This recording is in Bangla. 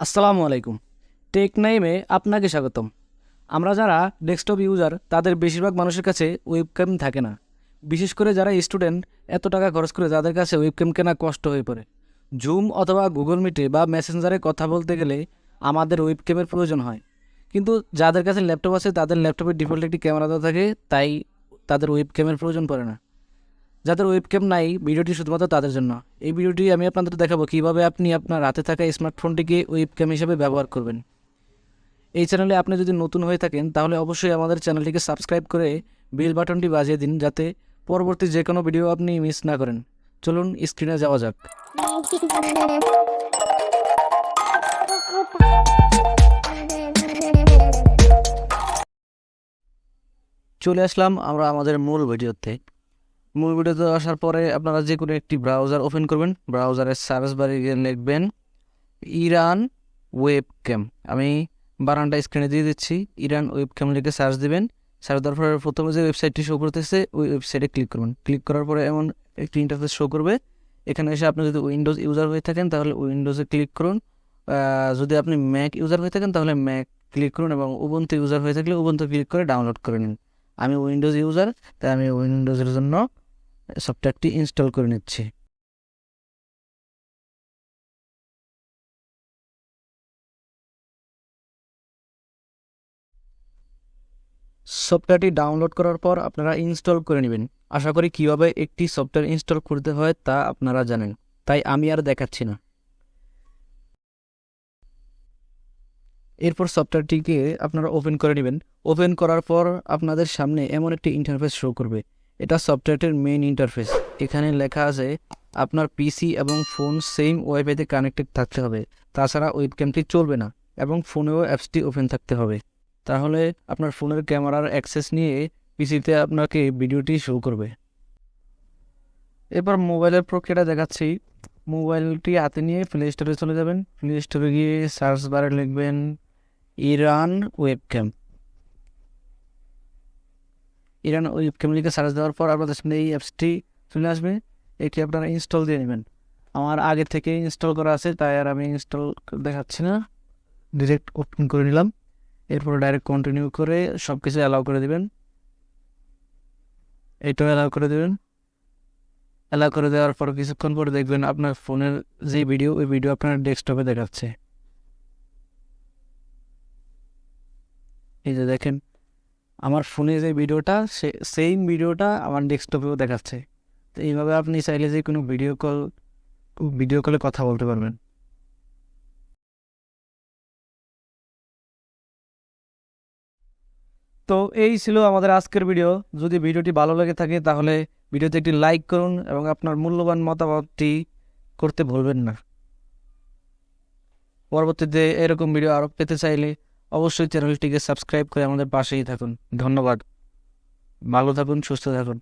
আসসালামু আলাইকুম। টেকনাইমে আপনাকে স্বাগতম। আমরা যারা ডেস্কটপ ইউজার তাদের বেশিরভাগ মানুষের কাছে ওয়েবক্যাম থাকে না। বিশেষ করে যারা স্টুডেন্ট, এত টাকা খরচ করে তাদের কাছে ওয়েবক্যাম কেনা কষ্ট হয়ে পড়ে। জুম অথবা গুগল মিটে বা মেসেঞ্জারে কথা বলতে গেলে আমাদের ওয়েবক্যামের প্রয়োজন হয়। কিন্তু যাদের কাছে ল্যাপটপ আছে তাদের ল্যাপটপের ডিফল্ট একটি ক্যামেরা দেওয়া থাকে, তাই তাদের ওয়েবক্যামের প্রয়োজন পড়ে না। যাদের ওয়েবক্যাম নাই, ভিডিওটি শুধুমাত্র তাদের জন্য। এই ভিডিওটি আমি আপনাদের দেখাবো কীভাবে আপনি আপনার হাতে থাকা স্মার্টফোনটিকে ওয়েবক্যাম হিসেবে ব্যবহার করবেন। এই চ্যানেলে আপনি যদি নতুন হয়ে থাকেন তাহলে অবশ্যই আমাদের চ্যানেলটিকে সাবস্ক্রাইব করে বেল বাটনটি বাজিয়ে দিন, যাতে পরবর্তী যে কোনো ভিডিও আপনি মিস না করেন। চলুন স্ক্রিনে যাওয়া যাক। চলে আসলাম আমরা আমাদের মূল ভিডিওতে। মূল ভিডিওতে আসার পরে আপনারা যে কোনো একটি ব্রাউজার ওপেন করবেন। ব্রাউজারের সার্চ বারে গিয়ে লিখবেন ইরান ওয়েবক্যাম। আমি বানানটা স্ক্রিনে দিয়ে দিচ্ছি। ইরান ওয়েবক্যাম লিখে সার্চ দিবেন। সার্চ দেওয়ার পরে প্রথমে যে ওয়েবসাইটটি শো করতেছে ওই ওয়েবসাইটে ক্লিক করবেন। ক্লিক করার পরে এমন একটি ইন্টারফেস শো করবে। এখানে এসে আপনি যদি উইন্ডোজ ইউজার হয়ে থাকেন তাহলে উইন্ডোজে ক্লিক করুন। যদি আপনি ম্যাক ইউজার হয়ে থাকেন তাহলে ম্যাক ক্লিক করুন, এবং উবুন্টু ইউজার হয়ে থাকলে উবুন্টু ক্লিক করে ডাউনলোড করে নিন। আমি উইন্ডোজ ইউজার, তাই আমি উইন্ডোজের জন্য সফটওয়্যারটি ইনস্টল করে নিচ্ছি। সফটওয়্যারটি ডাউনলোড করার পর আপনারা ইনস্টল করে নেবেন। আশা করি কীভাবে একটি সফটওয়্যার ইনস্টল করতে হয় তা আপনারা জানেন, তাই আমি আর দেখাচ্ছি না। এরপর সফটওয়্যারটিকে আপনারা ওপেন করে নেবেন। ওপেন করার পর আপনাদের সামনে এমন একটি ইন্টারফেস শো করবে। এটা সফটওয়্যারটির মেইন ইন্টারফেস। এখানে লেখা আছে আপনার পিসি এবং ফোন সেম ওয়াইফাইতে কানেক্টেড থাকতে হবে, তাছাড়া ওয়েবক্যামটি চলবে না, এবং ফোনেও অ্যাপসটি ওপেন থাকতে হবে। তাহলে আপনার ফোনের ক্যামেরার অ্যাক্সেস নিয়ে পিসিতে আপনাকে ভিডিওটি শো করবে। এবার মোবাইলের প্রক্রিয়াটা দেখাচ্ছি। মোবাইলটি হাতে নিয়ে প্লে স্টোরে চলে যাবেন। প্লে স্টোরে গিয়ে সার্চ বারে লিখবেন ইরান ওয়েবক্যাম। ইরান ওয়েবক্যাম লিখে সার্চ দেওয়ার পর আপনাদের সামনে এই অ্যাপসটি চলে আসবে। এটি আপনারা ইনস্টল দিয়ে নেবেন। আমার আগে থেকে ইনস্টল করা আছে, তাই আর আমি ইনস্টল দেখাচ্ছি না, ডিরেক্ট ওপেন করে নিলাম। এরপর ডাইরেক্ট কন্টিনিউ করে সব কিছু অ্যালাউ করে দেবেন। এইটাও অ্যালাউ করে দেবেন। অ্যালাউ করে দেওয়ার পর কিছুক্ষণ পরে দেখবেন আপনার ফোনের যে ভিডিও, ওই ভিডিও আপনার ডেস্কটপে দেখাচ্ছে। এই যে দেখেন আমার ফোনে যে ভিডিওটা, সেম ভিডিওটা আমার ডেস্কটপেও দেখাচ্ছে। তো এইভাবে আপনি চাইলে যে কোনো ভিডিও কলে কথা বলতে পারবেন। তো এই ছিল আমাদের আজকের ভিডিও। যদি ভিডিওটি ভালো লেগে থাকে তাহলে ভিডিওতে একটি লাইক করুন এবং আপনার মূল্যবান মতামতটি করতে ভুলবেন না। পরবর্তীতে এরকম ভিডিও আরও পেতে চাইলে অবশ্যই চ্যানেলটিকে সাবস্ক্রাইব করে আমাদের পাশেই থাকুন। ধন্যবাদ। ভালো থাকুন, সুস্থ থাকুন।